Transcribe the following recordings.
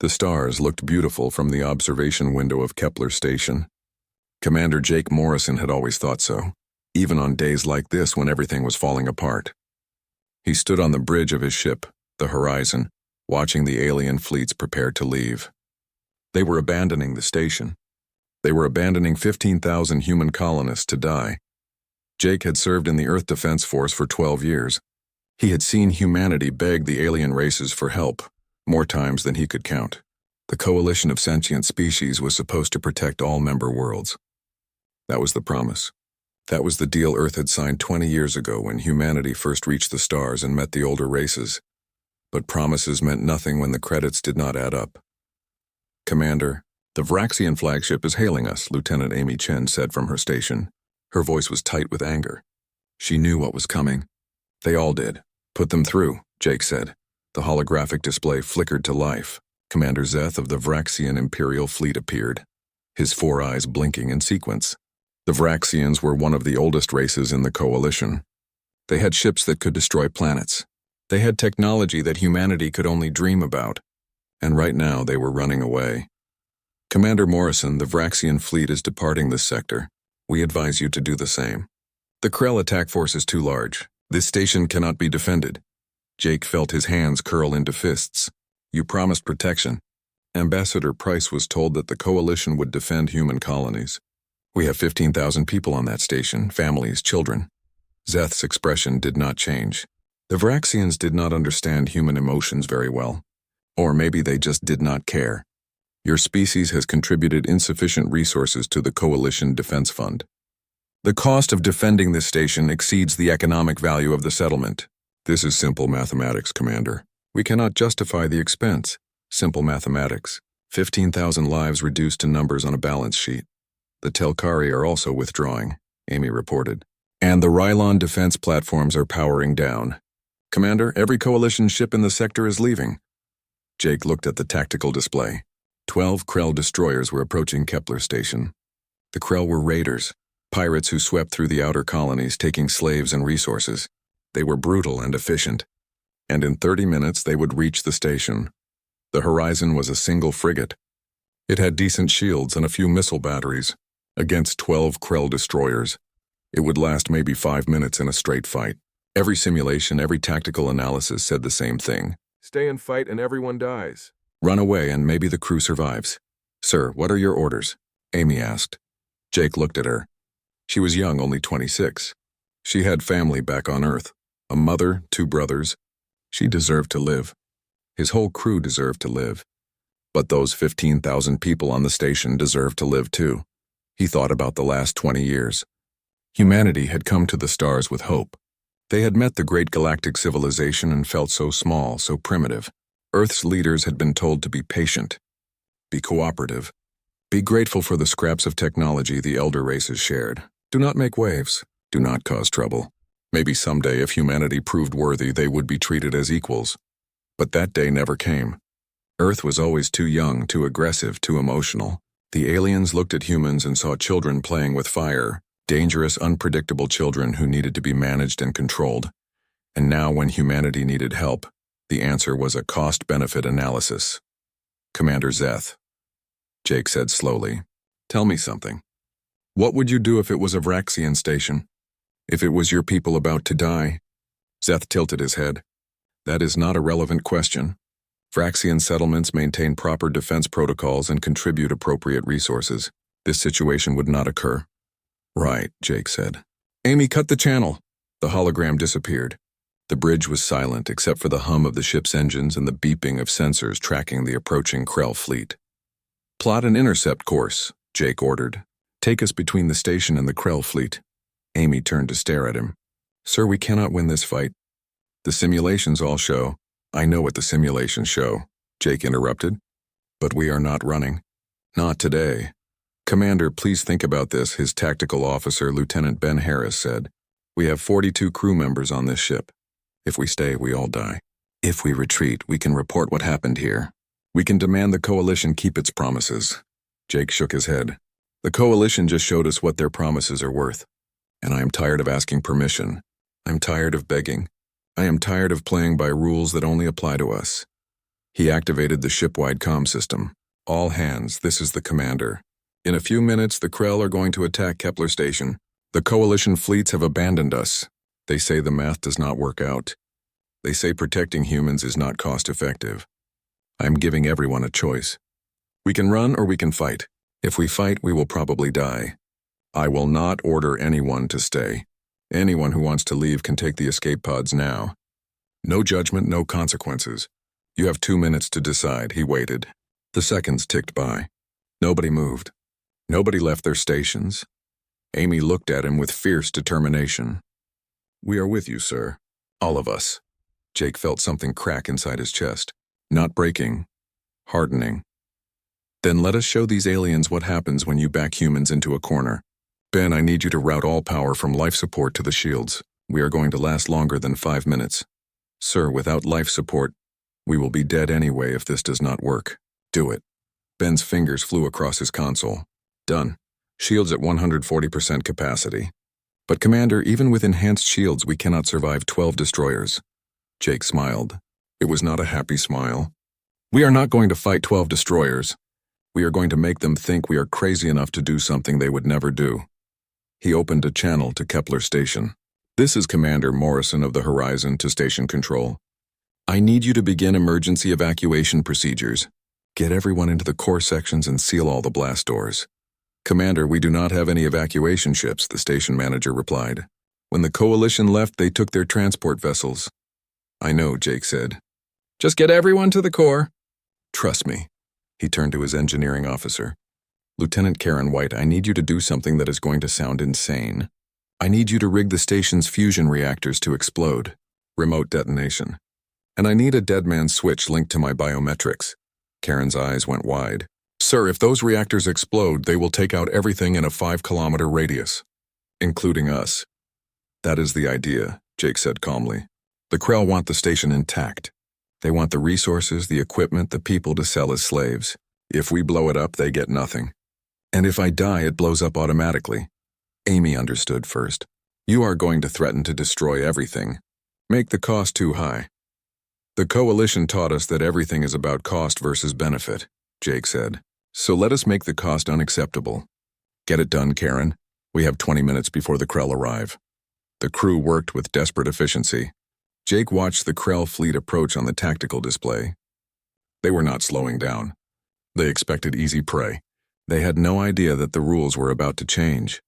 The stars looked beautiful from the observation window of Kepler Station. Commander Jake Morrison had always thought so, even on days like this when everything was falling apart. He stood on the bridge of his ship, the Horizon, watching the alien fleets prepare to leave. They were abandoning the station. They were abandoning 15,000 human colonists to die. Jake had served in the Earth Defense Force for 12 years. He had seen humanity beg the alien races for help, more times than he could count. The coalition of sentient species was supposed to protect all member worlds. That was the promise. That was the deal Earth had signed 20 years ago when humanity first reached the stars and met the older races. But promises meant nothing when the credits did not add up. "Commander, the Vraxian flagship is hailing us," Lieutenant Amy Chen said from her station. Her voice was tight with anger. She knew what was coming. They all did. "Put them through," Jake said. The holographic display flickered to life. Commander Zeth of the Vraxian Imperial Fleet appeared, his 4 eyes blinking in sequence. The Vraxians were one of the oldest races in the coalition. They had ships that could destroy planets. They had technology that humanity could only dream about. And right now they were running away. "Commander Morrison, the Vraxian fleet is departing this sector. We advise you to do the same. The Krell attack force is too large. This station cannot be defended." Jake felt his hands curl into fists. "You promised protection." Ambassador Price was told that the coalition would defend human colonies. "We have 15,000 people on that station, families, children." Zeth's expression did not change. The Vraxians did not understand human emotions very well. Or maybe they just did not care. "Your species has contributed insufficient resources to the Coalition Defense Fund. The cost of defending this station exceeds the economic value of the settlement." "This is simple mathematics, Commander. We cannot justify the expense." "Simple mathematics. 15,000 lives reduced to numbers on a balance sheet." "The Telkari are also withdrawing," Amy reported. "And the Rylon defense platforms are powering down." "Commander, every coalition ship in the sector is leaving." Jake looked at the tactical display. 12 Krell destroyers were approaching Kepler Station. The Krell were raiders, pirates who swept through the outer colonies taking slaves and resources. They were brutal and efficient. And in 30 minutes they would reach the station. The Horizon was a single frigate. It had decent shields and a few missile batteries. Against 12 Krell destroyers, it would last maybe 5 minutes in a straight fight. Every simulation, every tactical analysis said the same thing. "Stay and fight and everyone dies. Run away and maybe the crew survives." "Sir, what are your orders?" Amy asked. Jake looked at her. She was young, only 26. She had family back on Earth, a mother, 2 brothers. She deserved to live. His whole crew deserved to live. But those 15,000 people on the station deserved to live too. He thought about the last 20 years. Humanity had come to the stars with hope. They had met the great galactic civilization and felt so small, so primitive. Earth's leaders had been told to be patient, be cooperative, be grateful for the scraps of technology the elder races shared. Do not make waves. Do not cause trouble. Maybe someday, if humanity proved worthy, they would be treated as equals. But that day never came. Earth was always too young, too aggressive, too emotional. The aliens looked at humans and saw children playing with fire, dangerous, unpredictable children who needed to be managed and controlled. And now, when humanity needed help, the answer was a cost-benefit analysis. "Commander Zeth," Jake said slowly, "tell me something. What would you do if it was a Vraxian station? If it was your people about to die?" Zeth tilted his head. "That is not a relevant question. Vraxian settlements maintain proper defense protocols and contribute appropriate resources. This situation would not occur." "Right," Jake said. "Amy, cut the channel." The hologram disappeared. The bridge was silent except for the hum of the ship's engines and the beeping of sensors tracking the approaching Krell fleet. "Plot an intercept course," Jake ordered. "Take us between the station and the Krell fleet." Amy turned to stare at him. "Sir, we cannot win this fight." "The simulations all show." "I know what the simulations show," Jake interrupted. "But we are not running. Not today." "Commander, please think about this," his tactical officer, Lieutenant Ben Harris, said. "We have 42 crew members on this ship. If we stay, we all die. If we retreat, we can report what happened here. We can demand the Coalition keep its promises." Jake shook his head. "The Coalition just showed us what their promises are worth. And I am tired of asking permission. I'm tired of begging. I am tired of playing by rules that only apply to us. He activated the ship-wide comm system. All hands, this is the commander. In a few minutes, the Krell are going to attack Kepler Station. The Coalition fleets have abandoned us. They say the math does not work out. They say protecting humans is not cost-effective. I'm giving everyone a choice. We can run or we can fight. If we fight, we will probably die. I will not order anyone to stay. Anyone who wants to leave can take the escape pods now. No judgment, no consequences. You have 2 minutes to decide. He waited. The seconds ticked by. Nobody moved. Nobody left their stations. Amy looked at him with fierce determination. We are with you, sir. All of us. Jake felt something crack inside his chest. Not breaking. Hardening. Then let us show these aliens what happens when you back humans into a corner. Ben, I need you to route all power from life support to the shields. We are going to last longer than 5 minutes. Sir, without life support, we will be dead anyway if this does not work. Do it. Ben's fingers flew across his console. Done. Shields at 140% capacity. But Commander, even with enhanced shields, we cannot survive 12 destroyers. Jake smiled. It was not a happy smile. We are not going to fight 12 destroyers. We are going to make them think we are crazy enough to do something they would never do. He opened a channel to Kepler Station. This is Commander Morrison of the Horizon to Station Control. I need you to begin emergency evacuation procedures. Get everyone into the core sections and seal all the blast doors. Commander, we do not have any evacuation ships, the station manager replied. When the Coalition left, they took their transport vessels. I know, Jake said. Just get everyone to the core. Trust me. He turned to his engineering officer. Lieutenant Karen White, I need you to do something that is going to sound insane. I need you to rig the station's fusion reactors to explode. Remote detonation. And I need a dead man switch linked to my biometrics. Karen's eyes went wide. Sir, if those reactors explode, they will take out everything in a 5-kilometer radius, including us. That is the idea, Jake said calmly. The Krell want the station intact. They want the resources, the equipment, the people to sell as slaves. If we blow it up, they get nothing. And if I die, it blows up automatically. Amy understood first. You are going to threaten to destroy everything. Make the cost too high. The Coalition taught us that everything is about cost versus benefit, Jake said. So let us make the cost unacceptable. Get it done, Karen. We have 20 minutes before the Krell arrive. The crew worked with desperate efficiency. Jake watched the Krell fleet approach on the tactical display. They were not slowing down. They expected easy prey. They had no idea that the rules were about to change.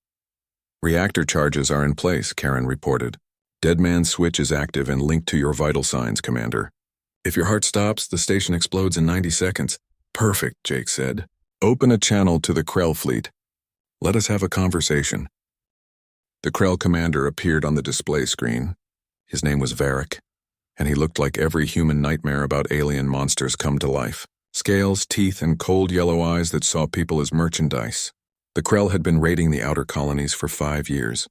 Reactor charges are in place, Karen reported. Dead man switch is active and linked to your vital signs, Commander. If your heart stops, the station explodes in 90 seconds. Perfect, Jake said. Open a channel to the Krell fleet. Let us have a conversation. The Krell commander appeared on the display screen. His name was Varric, and he looked like every human nightmare about alien monsters come to life. Scales, teeth, and cold yellow eyes that saw people as merchandise. The Krell had been raiding the outer colonies for 5 years.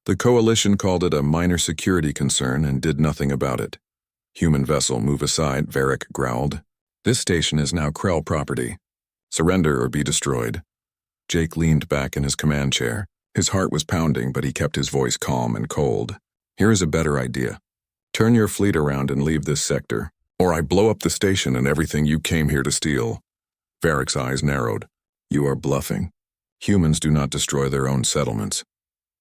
The Coalition called it a minor security concern and did nothing about it. Human vessel, move aside, Varric growled. This station is now Krell property. Surrender or be destroyed. Jake leaned back in his command chair. His heart was pounding, but he kept his voice calm and cold. Here is a better idea. Turn your fleet around and leave this sector, or I blow up the station and everything you came here to steal. Varric's eyes narrowed. You are bluffing. Humans do not destroy their own settlements.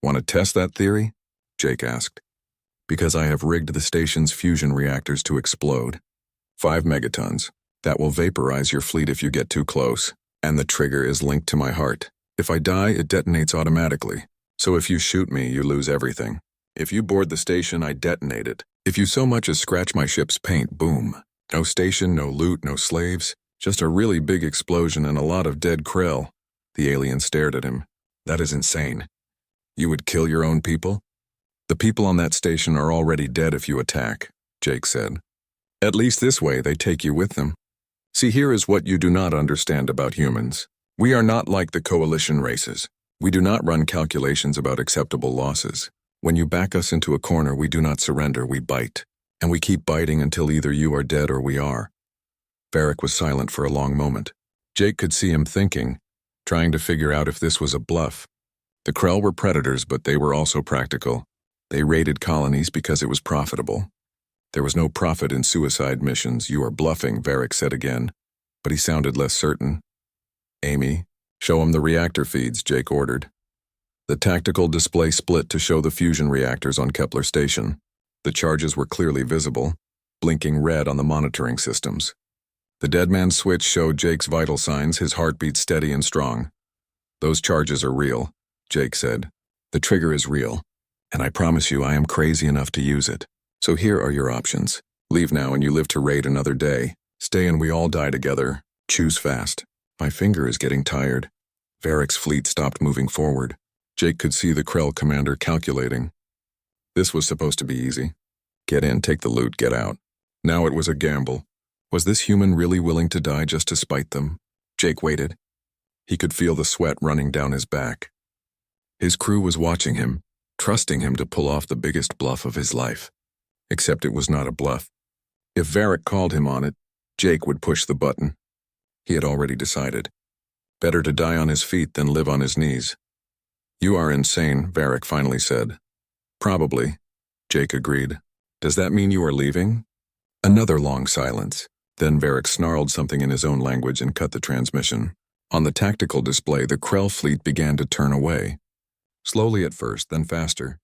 Want to test that theory? Jake asked. Because I have rigged the station's fusion reactors to explode. 5 megatons. That will vaporize your fleet if you get too close, and the trigger is linked to my heart. If I die, it detonates automatically. So if you shoot me, you lose everything. If you board the station, I detonate it. If you so much as scratch my ship's paint, boom. No station, no loot, no slaves. Just a really big explosion and a lot of dead Krell. The alien stared at him. That is insane. You would kill your own people? The people on that station are already dead if you attack, Jake said. At least this way they take you with them. See, here is what you do not understand about humans. We are not like the Coalition races. We do not run calculations about acceptable losses. When you back us into a corner, we do not surrender, we bite. And we keep biting until either you are dead or we are. Varric was silent for a long moment. Jake could see him thinking, trying to figure out if this was a bluff. The Krell were predators, but they were also practical. They raided colonies because it was profitable. There was no profit in suicide missions. You are bluffing, Varric said again, but he sounded less certain. Amy, show him the reactor feeds, Jake ordered. The tactical display split to show the fusion reactors on Kepler Station. The charges were clearly visible, blinking red on the monitoring systems. The dead man's switch showed Jake's vital signs, his heartbeat steady and strong. Those charges are real, Jake said. The trigger is real, and I promise you I am crazy enough to use it. So here are your options. Leave now and you live to raid another day. Stay and we all die together. Choose fast. My finger is getting tired. Varric's fleet stopped moving forward. Jake could see the Krell commander calculating. This was supposed to be easy. Get in, take the loot, get out. Now it was a gamble. Was this human really willing to die just to spite them? Jake waited. He could feel the sweat running down his back. His crew was watching him, trusting him to pull off the biggest bluff of his life. Except it was not a bluff. If Varric called him on it, Jake would push the button. He had already decided. Better to die on his feet than live on his knees. You are insane, Varric finally said. Probably, Jake agreed. Does that mean you are leaving? Another long silence. Then Varric snarled something in his own language and cut the transmission. On the tactical display, the Krell fleet began to turn away. Slowly at first, then faster.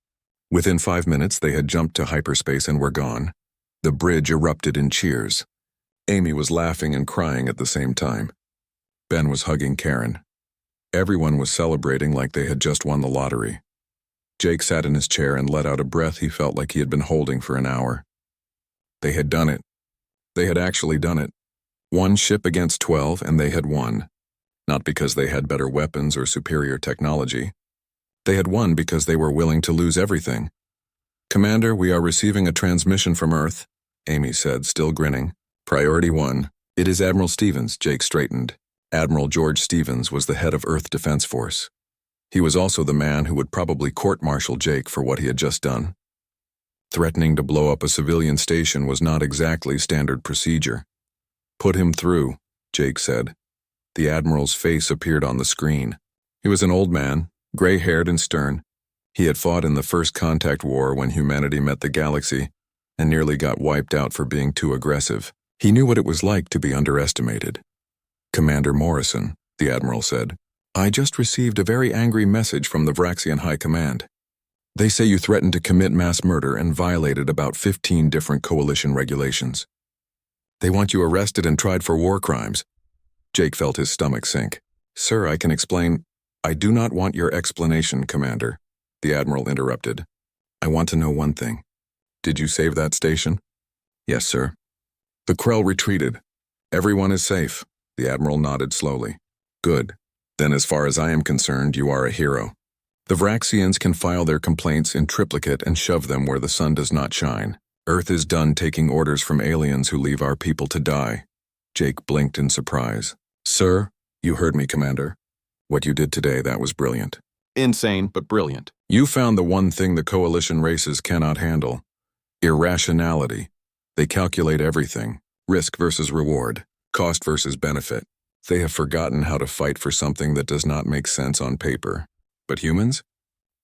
Within 5 minutes, they had jumped to hyperspace and were gone. The bridge erupted in cheers. Amy was laughing and crying at the same time. Ben was hugging Karen. Everyone was celebrating like they had just won the lottery. Jake sat in his chair and let out a breath he felt like he had been holding for an hour. They had done it. They had actually done it. 1 ship against 12, and they had won. Not because they had better weapons or superior technology. They had won because they were willing to lose everything. Commander, we are receiving a transmission from Earth, Amy said, still grinning. Priority 1. It is Admiral Stevens, Jake straightened. Admiral George Stevens was the head of Earth Defense Force. He was also the man who would probably court-martial Jake for what he had just done. Threatening to blow up a civilian station was not exactly standard procedure. Put him through, Jake said. The Admiral's face appeared on the screen. He was an old man, gray-haired and stern. He had fought in the First Contact War when humanity met the galaxy and nearly got wiped out for being too aggressive. He knew what it was like to be underestimated. Commander Morrison, the Admiral said, I just received a very angry message from the Vraxian High Command. They say you threatened to commit mass murder and violated about 15 different coalition regulations. They want you arrested and tried for war crimes. Jake felt his stomach sink. Sir, I can explain. I do not want your explanation, Commander, the Admiral interrupted. I want to know one thing. Did you save that station? Yes, sir. The Krell retreated. Everyone is safe, the Admiral nodded slowly. Good. Then as far as I am concerned, you are a hero. The Vraxians can file their complaints in triplicate and shove them where the sun does not shine. Earth is done taking orders from aliens who leave our people to die. Jake blinked in surprise. Sir, you heard me, Commander. What you did today, that was brilliant. Insane, but brilliant. You found the one thing the coalition races cannot handle. Irrationality. They calculate everything. Risk versus reward. Cost versus benefit. They have forgotten how to fight for something that does not make sense on paper. But humans?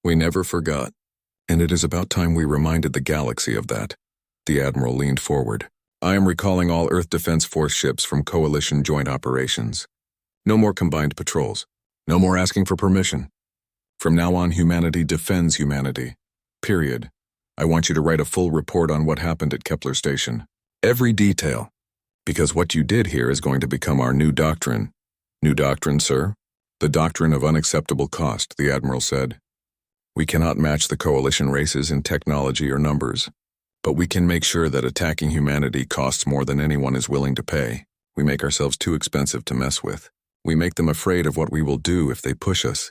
We never forgot. And it is about time we reminded the galaxy of that. The Admiral leaned forward. I am recalling all Earth Defense Force ships from Coalition joint operations. No more combined patrols. No more asking for permission. From now on, humanity defends humanity. Period. I want you to write a full report on what happened at Kepler Station. Every detail. Because what you did here is going to become our new doctrine. New doctrine, sir? The doctrine of unacceptable cost, the Admiral said. We cannot match the coalition races in technology or numbers, but we can make sure that attacking humanity costs more than anyone is willing to pay. We make ourselves too expensive to mess with. We make them afraid of what we will do if they push us.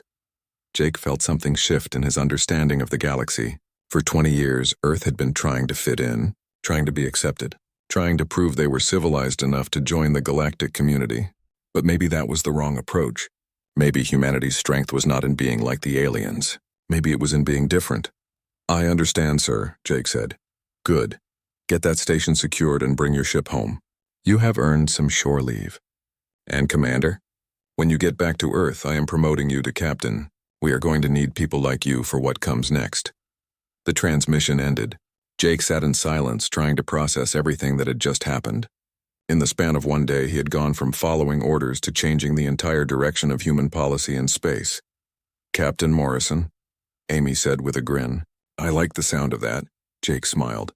Jake felt something shift in his understanding of the galaxy. For 20 years, Earth had been trying to fit in, trying to be accepted, trying to prove they were civilized enough to join the galactic community. But maybe that was the wrong approach. Maybe humanity's strength was not in being like the aliens. Maybe it was in being different. I understand, sir, Jake said. Good. Get that station secured and bring your ship home. You have earned some shore leave. And Commander, when you get back to Earth, I am promoting you to Captain. We are going to need people like you for what comes next. The transmission ended. Jake sat in silence, trying to process everything that had just happened. In the span of one day, he had gone from following orders to changing the entire direction of human policy in space. "Captain Morrison," Amy said with a grin. "I like the sound of that," Jake smiled.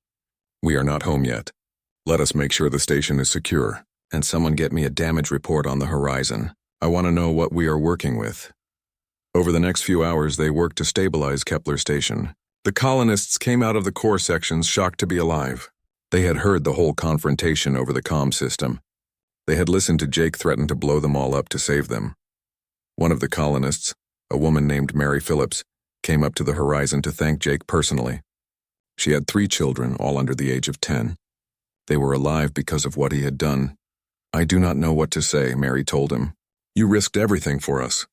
"We are not home yet. Let us make sure the station is secure, and someone get me a damage report on the horizon. I want to know what we are working with." Over the next few hours, they worked to stabilize Kepler Station. The colonists came out of the core sections shocked to be alive. They had heard the whole confrontation over the comm system. They had listened to Jake threaten to blow them all up to save them. One of the colonists, a woman named Mary Phillips, came up to the horizon to thank Jake personally. She had 3 children, all under the age of 10. They were alive because of what he had done. "I do not know what to say," Mary told him. "You risked everything for us.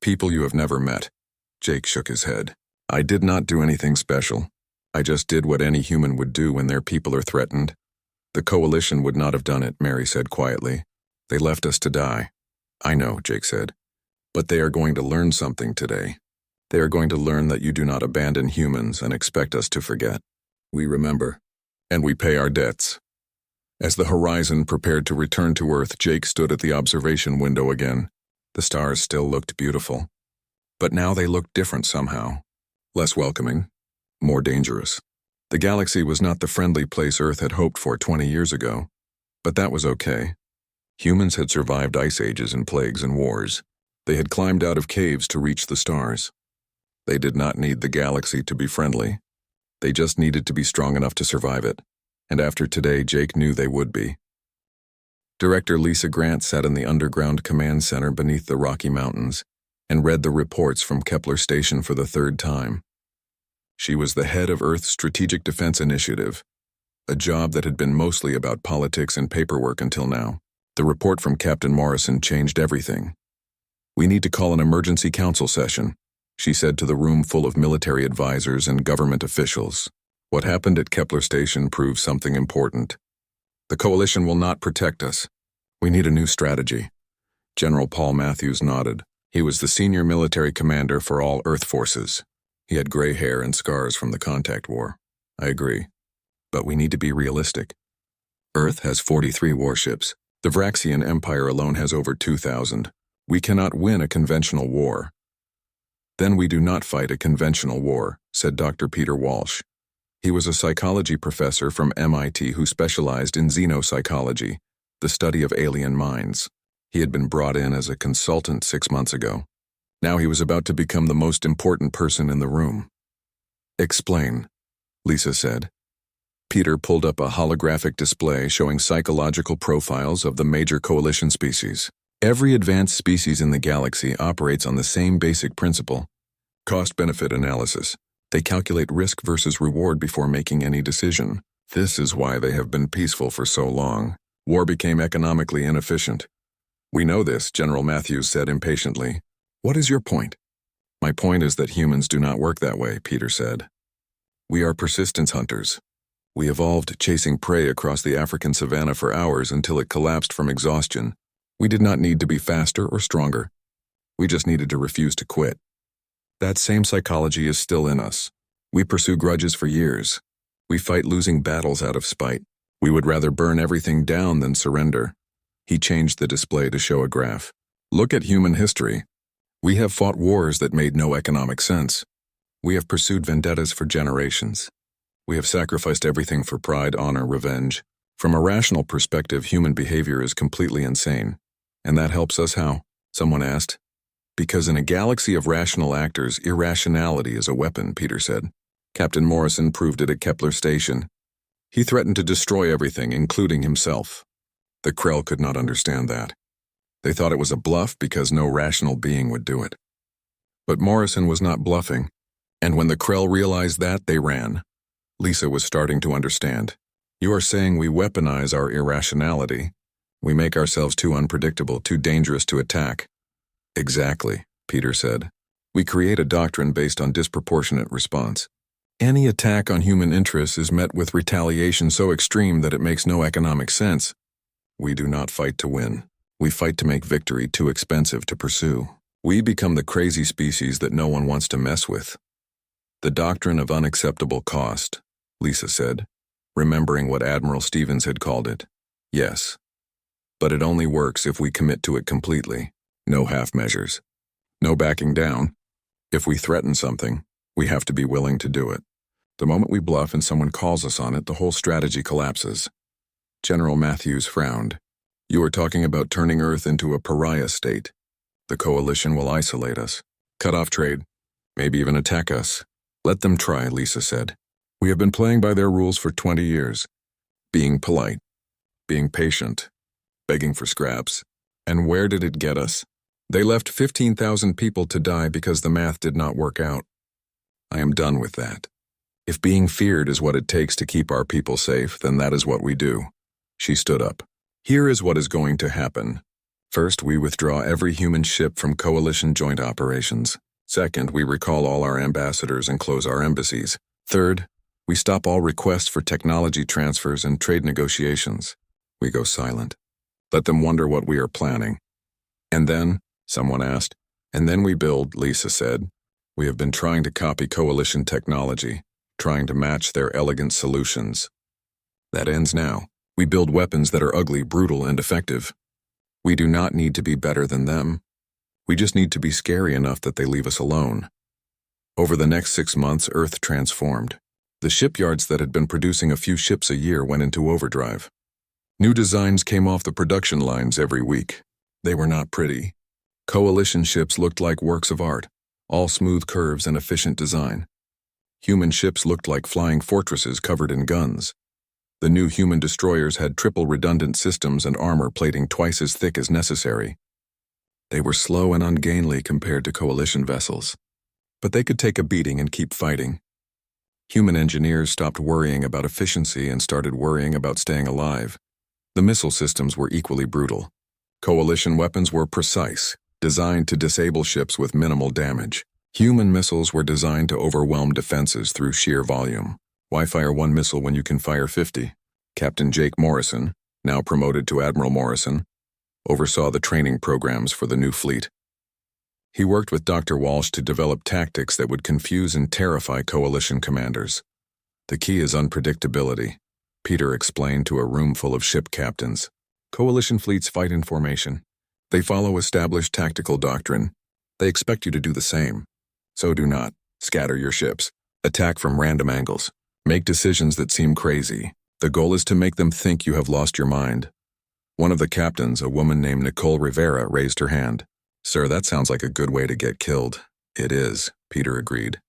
People you have never met." Jake shook his head. "I did not do anything special. I just did what any human would do when their people are threatened." "The Coalition would not have done it," Mary said quietly. "They left us to die." "I know," Jake said. "But they are going to learn something today. They are going to learn that you do not abandon humans and expect us to forget. We remember, and we pay our debts." As the horizon prepared to return to Earth, Jake stood at the observation window again. The stars still looked beautiful. But now they looked different somehow. Less welcoming. More dangerous. The galaxy was not the friendly place Earth had hoped for 20 years ago. But that was okay. Humans had survived ice ages and plagues and wars. They had climbed out of caves to reach the stars. They did not need the galaxy to be friendly. They just needed to be strong enough to survive it. And after today, Jake knew they would be. Director Lisa Grant sat in the underground command center beneath the Rocky Mountains and read the reports from Kepler Station for the 3rd time. She was the head of Earth's Strategic Defense Initiative, a job that had been mostly about politics and paperwork until now. The report from Captain Morrison changed everything. "We need to call an emergency council session," she said to the room full of military advisors and government officials. "What happened at Kepler Station proves something important. The Coalition will not protect us. We need a new strategy." General Paul Matthews nodded. He was the senior military commander for all Earth forces. He had gray hair and scars from the contact war. "I agree. But we need to be realistic. Earth has 43 warships. The Vraxian Empire alone has over 2,000. We cannot win a conventional war." "Then we do not fight a conventional war," said Dr. Peter Walsh. He was a psychology professor from MIT who specialized in xenopsychology, the study of alien minds. He had been brought in as a consultant 6 months ago. Now he was about to become the most important person in the room. "Explain," Lisa said. Peter pulled up a holographic display showing psychological profiles of the major Coalition species. Every advanced species in the galaxy operates on the same basic principle: cost-benefit analysis. They calculate risk versus reward before making any decision. This is why they have been peaceful for so long. War became economically inefficient. "We know this," General Matthews said impatiently. "What is your point?" "My point is that humans do not work that way," Peter said. "We are persistence hunters. We evolved chasing prey across the African savanna for hours until it collapsed from exhaustion. We did not need to be faster or stronger. We just needed to refuse to quit. That same psychology is still in us. We pursue grudges for years. We fight losing battles out of spite. We would rather burn everything down than surrender." He changed the display to show a graph. "Look at human history. We have fought wars that made no economic sense. We have pursued vendettas for generations. We have sacrificed everything for pride, honor, revenge. From a rational perspective, human behavior is completely insane. And that helps us how?" someone asked. "Because in a galaxy of rational actors, irrationality is a weapon," Peter said. Captain Morrison proved it at Kepler Station. He threatened to destroy everything, including himself. The Krell could not understand that. They thought it was a bluff because no rational being would do it. But Morrison was not bluffing, and when the Krell realized that, they ran. Lisa was starting to understand. "You are saying we weaponize our irrationality. We make ourselves too unpredictable, too dangerous to attack." "Exactly," Peter said. "We create a doctrine based on disproportionate response. Any attack on human interests is met with retaliation so extreme that it makes no economic sense. We do not fight to win. We fight to make victory too expensive to pursue. We become the crazy species that no one wants to mess with." The doctrine of unacceptable cost. Lisa said, remembering what Admiral Stevens had called it. Yes. But it only works if we commit to it completely. No half measures. No backing down. If we threaten something, we have to be willing to do it. The moment we bluff and someone calls us on it, the whole strategy collapses. General Matthews frowned. You are talking about turning Earth into a pariah state. The coalition will isolate us, cut off trade, maybe even attack us. Let them try, Lisa said. We have been playing by their rules for 20 years. Being polite, being patient, begging for scraps. And where did it get us? They left 15,000 people to die because the math did not work out. I am done with that. If being feared is what it takes to keep our people safe, then that is what we do. She stood up. Here is what is going to happen. First, we withdraw every human ship from coalition joint operations. Second, we recall all our ambassadors and close our embassies. Third, we stop all requests for technology transfers and trade negotiations. We go silent. Let them wonder what we are planning. And then, someone asked, and then we build, Lisa said. We have been trying to copy coalition technology, trying to match their elegant solutions. That ends now. We build weapons that are ugly, brutal, and effective. We do not need to be better than them. We just need to be scary enough that they leave us alone. Over the next 6 months, Earth transformed. The shipyards that had been producing a few ships a year went into overdrive. New designs came off the production lines every week. They were not pretty. Coalition ships looked like works of art, all smooth curves and efficient design. Human ships looked like flying fortresses covered in guns. The new human destroyers had triple redundant systems and armor plating twice as thick as necessary. They were slow and ungainly compared to coalition vessels. But they could take a beating and keep fighting. Human engineers stopped worrying about efficiency and started worrying about staying alive. The missile systems were equally brutal. Coalition weapons were precise, designed to disable ships with minimal damage. Human missiles were designed to overwhelm defenses through sheer volume. Why fire one missile when you can fire 50? Captain Jake Morrison, now promoted to Admiral Morrison, oversaw the training programs for the new fleet. He worked with Dr. Walsh to develop tactics that would confuse and terrify coalition commanders. The key is unpredictability, Peter explained to a room full of ship captains. Coalition fleets fight in formation. They follow established tactical doctrine. They expect you to do the same. So do not scatter your ships. Attack from random angles. Make decisions that seem crazy. The goal is to make them think you have lost your mind. One of the captains, a woman named Nicole Rivera, raised her hand. Sir, that sounds like a good way to get killed. It is, Peter agreed.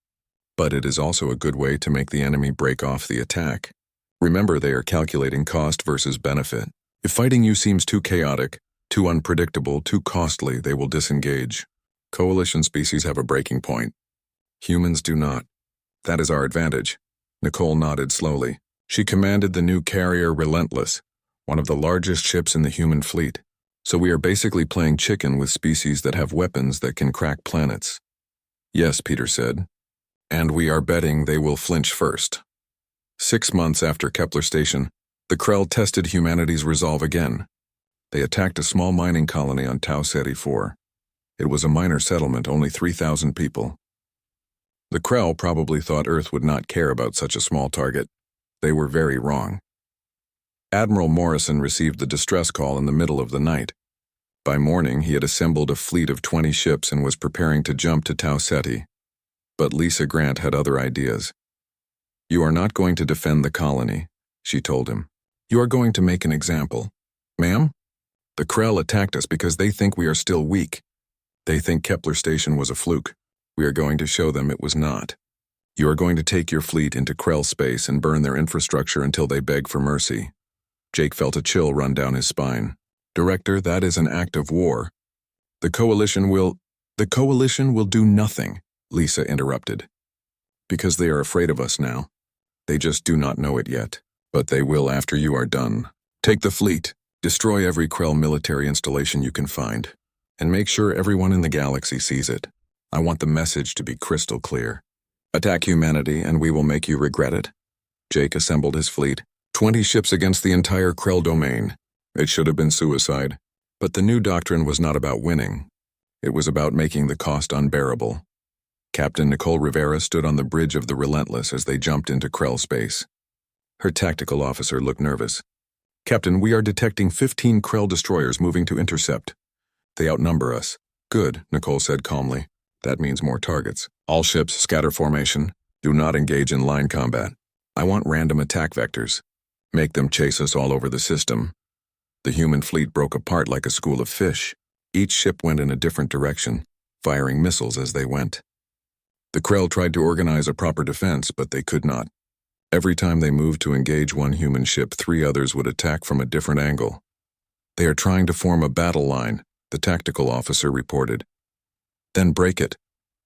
But it is also a good way to make the enemy break off the attack. Remember, they are calculating cost versus benefit. If fighting you seems too chaotic, too unpredictable, too costly, they will disengage. Coalition species have a breaking point. Humans do not. That is our advantage. Nicole nodded slowly. She commanded the new carrier Relentless, one of the largest ships in the human fleet. So we are basically playing chicken with species that have weapons that can crack planets. Yes, Peter said. And we are betting they will flinch first. 6 months after Kepler Station, the Krell tested humanity's resolve again. They attacked a small mining colony on Tau Ceti 4. It was a minor settlement, only 3,000 people. The Krell probably thought Earth would not care about such a small target. They were very wrong. Admiral Morrison received the distress call in the middle of the night. By morning, he had assembled a fleet of 20 ships and was preparing to jump to Tau Ceti. But Lisa Grant had other ideas. You are not going to defend the colony, she told him. You are going to make an example. Ma'am? The Krell attacked us because they think we are still weak. They think Kepler Station was a fluke. We are going to show them it was not. You are going to take your fleet into Krell space and burn their infrastructure until they beg for mercy. Jake felt a chill run down his spine. Director, that is an act of war. The coalition will do nothing, Lisa interrupted. Because they are afraid of us now. They just do not know it yet. But they will after you are done. Take the fleet. Destroy every Krell military installation you can find. And make sure everyone in the galaxy sees it. I want the message to be crystal clear. Attack humanity and we will make you regret it. Jake assembled his fleet. 20 ships against the entire Krell domain. It should have been suicide. But the new doctrine was not about winning. It was about making the cost unbearable. Captain Nicole Rivera stood on the bridge of the Relentless as they jumped into Krell space. Her tactical officer looked nervous. "Captain, we are detecting 15 Krell destroyers moving to intercept. They outnumber us." "Good," Nicole said calmly. "That means more targets. All ships scatter formation. Do not engage in line combat. I want random attack vectors. Make them chase us all over the system." The human fleet broke apart like a school of fish. Each ship went in a different direction, firing missiles as they went. The Krell tried to organize a proper defense, but they could not. Every time they moved to engage one human ship, 3 others would attack from a different angle. "They are trying to form a battle line," the tactical officer reported. "Then break it,"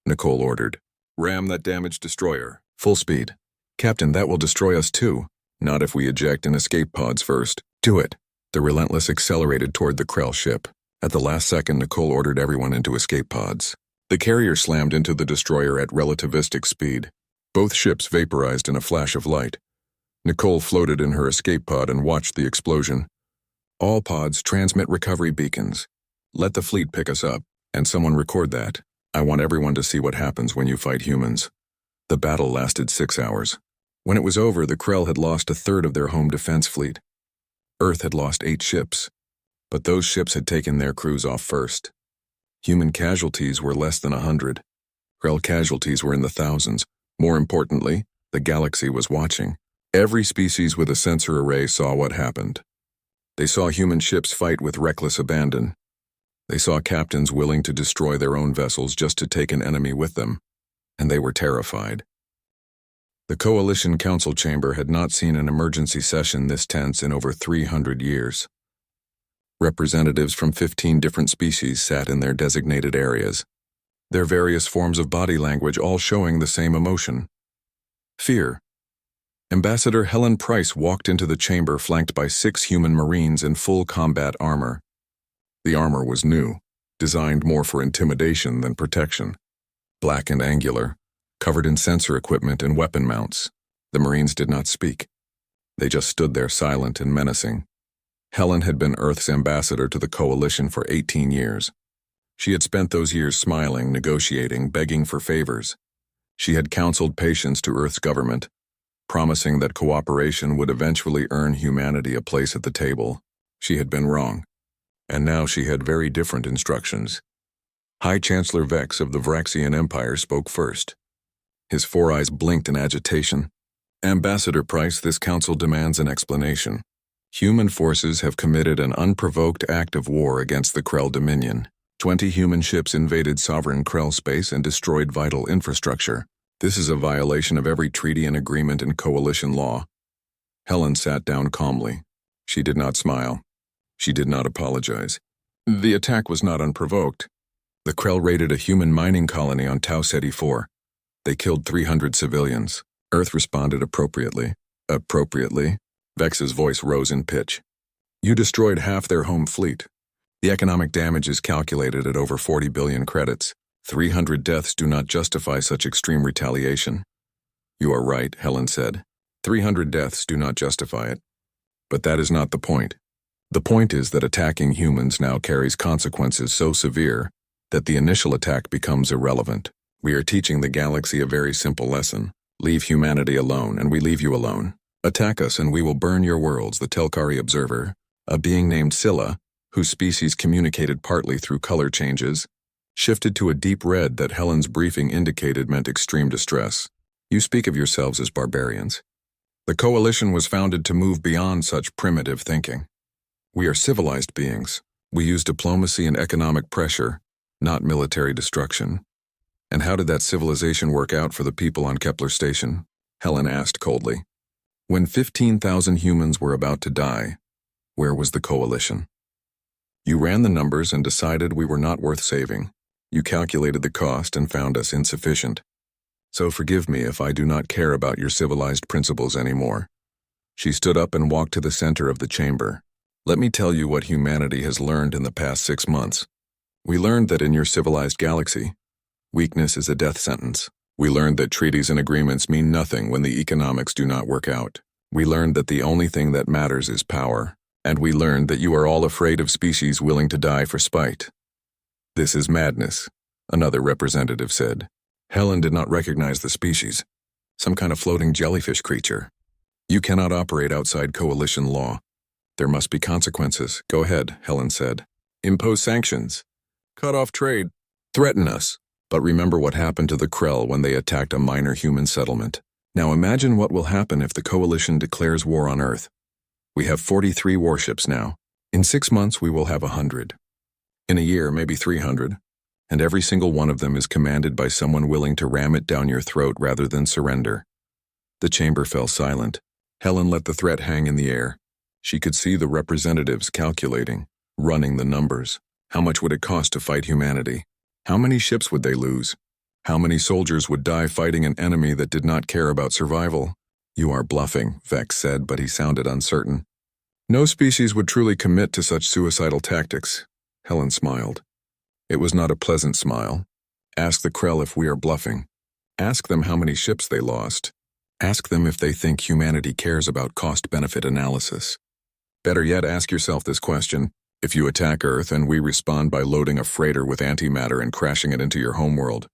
Nicole ordered. "Ram that damaged destroyer. Full speed." "Captain, that will destroy us too." "Not if we eject in escape pods first." "Do it." The Relentless accelerated toward the Krell ship. At the last second, Nicole ordered everyone into escape pods. The carrier slammed into the destroyer at relativistic speed. Both ships vaporized in a flash of light. Nicole floated in her escape pod and watched the explosion. "All pods transmit recovery beacons. Let the fleet pick us up, and someone record that. I want everyone to see what happens when you fight humans." The battle lasted 6 hours. When it was over, the Krell had lost a third of their home defense fleet. Earth had lost 8 ships, but those ships had taken their crews off first. Human casualties were less than 100. Krell casualties were in the thousands. More importantly, the galaxy was watching. Every species with a sensor array saw what happened. They saw human ships fight with reckless abandon. They saw captains willing to destroy their own vessels just to take an enemy with them, and they were terrified. The Coalition Council Chamber had not seen an emergency session this tense in over 300 years. Representatives from 15 different species sat in their designated areas, their various forms of body language all showing the same emotion: fear. Ambassador Helen Price walked into the chamber flanked by 6 human Marines in full combat armor. The armor was new, designed more for intimidation than protection. Black and angular, covered in sensor equipment and weapon mounts. The Marines did not speak. They just stood there silent and menacing. Helen had been Earth's ambassador to the Coalition for 18 years. She had spent those years smiling, negotiating, begging for favors. She had counseled patience to Earth's government, promising that cooperation would eventually earn humanity a place at the table. She had been wrong, and now she had very different instructions. High Chancellor Vex of the Vraxian Empire spoke first. His 4 eyes blinked in agitation. "Ambassador Price, this council demands an explanation. Human forces have committed an unprovoked act of war against the Krell Dominion. 20 human ships invaded sovereign Krell space and destroyed vital infrastructure. This is a violation of every treaty and agreement in Coalition law." Helen sat down calmly. She did not smile. She did not apologize. "The attack was not unprovoked. The Krell raided a human mining colony on Tau Ceti 4. They killed 300 civilians. Earth responded appropriately." "Appropriately?" Vex's voice rose in pitch. "You destroyed half their home fleet. The economic damage is calculated at over 40 billion credits. 300 deaths do not justify such extreme retaliation." "You are right," Helen said. 300 deaths do not justify it. But that is not the point. The point is that attacking humans now carries consequences so severe that the initial attack becomes irrelevant. We are teaching the galaxy a very simple lesson. Leave humanity alone, and we leave you alone. Attack us, and we will burn your worlds. The Telkari observer, a being named Scylla, whose species communicated partly through color changes, shifted to a deep red that Helen's briefing indicated meant extreme distress. "You speak of yourselves as barbarians. The Coalition was founded to move beyond such primitive thinking. We are civilized beings. We use diplomacy and economic pressure, not military destruction." "And how did that civilization work out for the people on Kepler Station?" Helen asked coldly. "When 15,000 humans were about to die, where was the Coalition? You ran the numbers and decided we were not worth saving. You calculated the cost and found us insufficient. So forgive me if I do not care about your civilized principles anymore." She stood up and walked to the center of the chamber. "Let me tell you what humanity has learned in the past 6 months. We learned that in your civilized galaxy, weakness is a death sentence. We learned that treaties and agreements mean nothing when the economics do not work out. We learned that the only thing that matters is power. And we learned that you are all afraid of species willing to die for spite." "This is madness," another representative said. Helen did not recognize the species. Some kind of floating jellyfish creature. You cannot operate outside coalition law. There must be consequences. Go ahead, Helen said. Impose sanctions. Cut off trade. Threaten us. But remember what happened to the Krell when they attacked a minor human settlement. Now imagine what will happen if the coalition declares war on Earth. We have 43 warships now. In 6 months we will have 100. In a year, maybe 300. And every single one of them is commanded by someone willing to ram it down your throat rather than surrender. The chamber fell silent. Helen let the threat hang in the air. She could see the representatives calculating, running the numbers. How much would it cost to fight humanity? How many ships would they lose? How many soldiers would die fighting an enemy that did not care about survival? You are bluffing, Vex said, but he sounded uncertain. No species would truly commit to such suicidal tactics. Helen smiled. It was not a pleasant smile. Ask the Krell if we are bluffing. Ask them how many ships they lost. Ask them if they think humanity cares about cost-benefit analysis. Better yet, ask yourself this question. If you attack Earth and we respond by loading a freighter with antimatter and crashing it into your homeworld,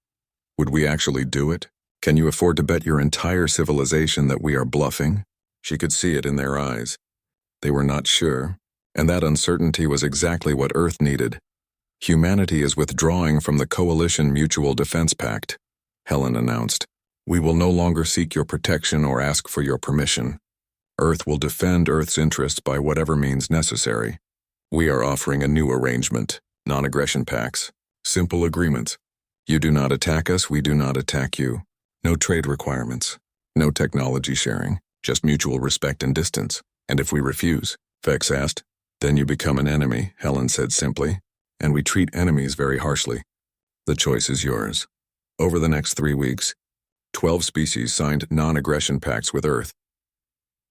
would we actually do it? Can you afford to bet your entire civilization that we are bluffing? She could see it in their eyes. They were not sure, and that uncertainty was exactly what Earth needed. Humanity is withdrawing from the Coalition Mutual Defense Pact, Helen announced. We will no longer seek your protection or ask for your permission. Earth will defend Earth's interests by whatever means necessary. We are offering a new arrangement, non-aggression pacts, simple agreements. You do not attack us, we do not attack you. No trade requirements, no technology sharing, just mutual respect and distance. And if we refuse, Vex asked, then you become an enemy, Helen said simply, and we treat enemies very harshly. The choice is yours. Over the next 3 weeks, 12 species signed non-aggression pacts with Earth.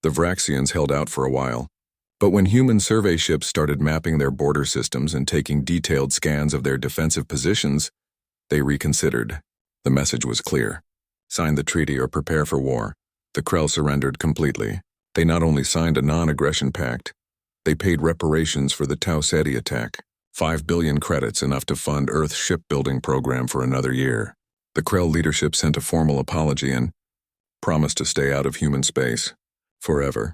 The Vraxians held out for a while, but when human survey ships started mapping their border systems and taking detailed scans of their defensive positions, they reconsidered. The message was clear. Sign the treaty or prepare for war. The Krell surrendered completely. They not only signed a non-aggression pact, they paid reparations for the Tau Ceti attack, 5 billion credits, enough to fund Earth's shipbuilding program for another year. The Krell leadership sent a formal apology and promised to stay out of human space, forever.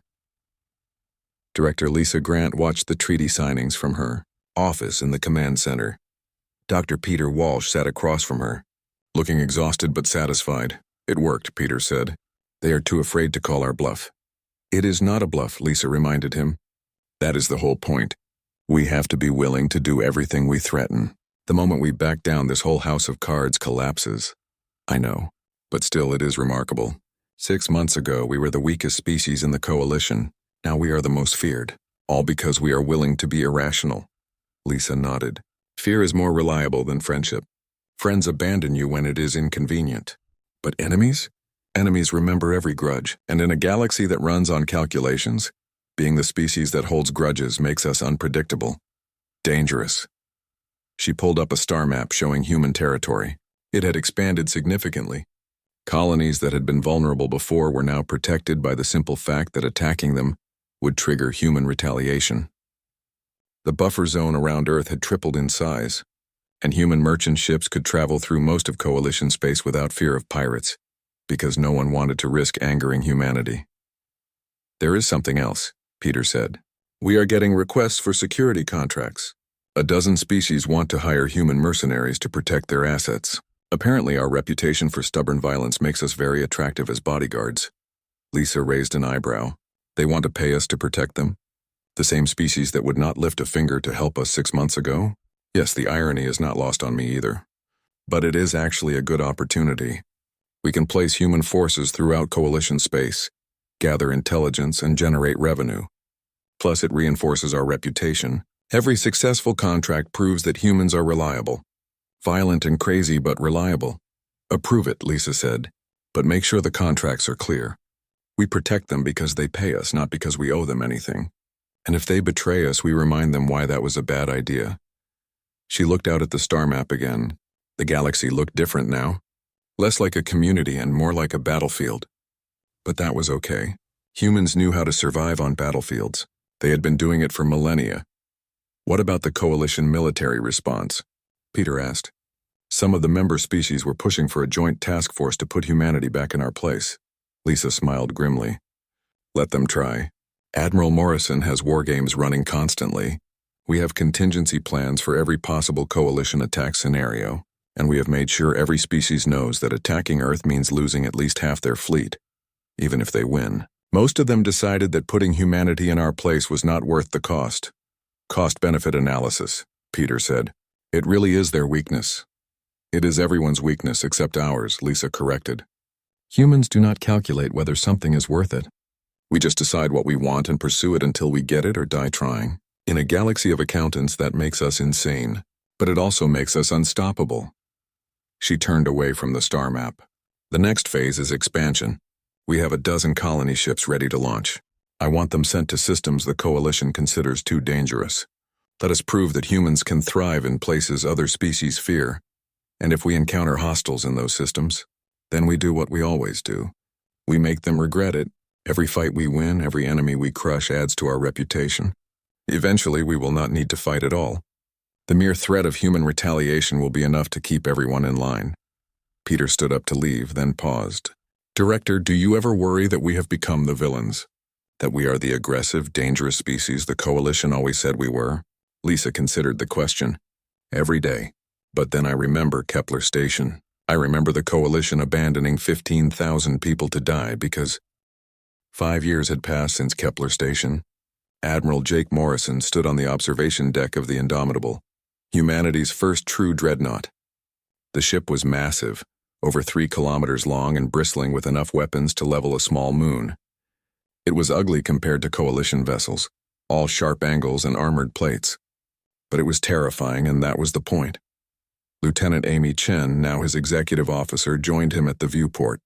Director Lisa Grant watched the treaty signings from her office in the command center. Dr. Peter Walsh sat across from her, looking exhausted but satisfied. It worked, Peter said. They are too afraid to call our bluff. It is not a bluff, Lisa reminded him. That is the whole point. We have to be willing to do everything we threaten. The moment we back down, this whole house of cards collapses. I know, but still it is remarkable. 6 months ago, we were the weakest species in the coalition. Now we are the most feared, all because we are willing to be irrational. Lisa nodded. Fear is more reliable than friendship. Friends abandon you when it is inconvenient. But enemies? Enemies remember every grudge, and in a galaxy that runs on calculations, being the species that holds grudges makes us unpredictable. Dangerous. She pulled up a star map showing human territory. It had expanded significantly. Colonies that had been vulnerable before were now protected by the simple fact that attacking them would trigger human retaliation. The buffer zone around Earth had tripled in size, and human merchant ships could travel through most of Coalition space without fear of pirates, because no one wanted to risk angering humanity. There is something else, Peter said. We are getting requests for security contracts. A dozen species want to hire human mercenaries to protect their assets. Apparently our reputation for stubborn violence makes us very attractive as bodyguards. Lisa raised an eyebrow. They want to pay us to protect them? The same species that would not lift a finger to help us 6 months ago? Yes, the irony is not lost on me either. But it is actually a good opportunity. We can place human forces throughout Coalition space, gather intelligence, and generate revenue. Plus, it reinforces our reputation. Every successful contract proves that humans are reliable. Violent and crazy, but reliable. Approve it, Lisa said, but make sure the contracts are clear. We protect them because they pay us, not because we owe them anything. And if they betray us, we remind them why that was a bad idea. She looked out at the star map again. The galaxy looked different now. Less like a community and more like a battlefield. But that was okay. Humans knew how to survive on battlefields. They had been doing it for millennia. What about the Coalition military response? Peter asked. Some of the member species were pushing for a joint task force to put humanity back in our place. Lisa smiled grimly. Let them try. Admiral Morrison has war games running constantly. We have contingency plans for every possible coalition attack scenario, and we have made sure every species knows that attacking Earth means losing at least half their fleet, even if they win. Most of them decided that putting humanity in our place was not worth the cost. Cost-benefit analysis, Peter said. It really is their weakness. It is everyone's weakness except ours, Lisa corrected. Humans do not calculate whether something is worth it. We just decide what we want and pursue it until we get it or die trying. In a galaxy of accountants, that makes us insane, but it also makes us unstoppable. She turned away from the star map. The next phase is expansion. We have a dozen colony ships ready to launch. I want them sent to systems the Coalition considers too dangerous. Let us prove that humans can thrive in places other species fear. And if we encounter hostiles in those systems, then we do what we always do. We make them regret it. Every fight we win, every enemy we crush adds to our reputation. Eventually, we will not need to fight at all. The mere threat of human retaliation will be enough to keep everyone in line. Peter stood up to leave, then paused. Director, do you ever worry that we have become the villains? That we are the aggressive, dangerous species the Coalition always said we were? Lisa considered the question. Every day. But then I remember Kepler Station. I remember the Coalition abandoning 15,000 people to die because 5 years had passed since Kepler Station. Admiral Jake Morrison stood on the observation deck of the Indomitable, humanity's first true dreadnought. The ship was massive, over 3 kilometers long and bristling with enough weapons to level a small moon. It was ugly compared to Coalition vessels, all sharp angles and armored plates. But it was terrifying, and that was the point. Lieutenant Amy Chen, now his executive officer, joined him at the viewport.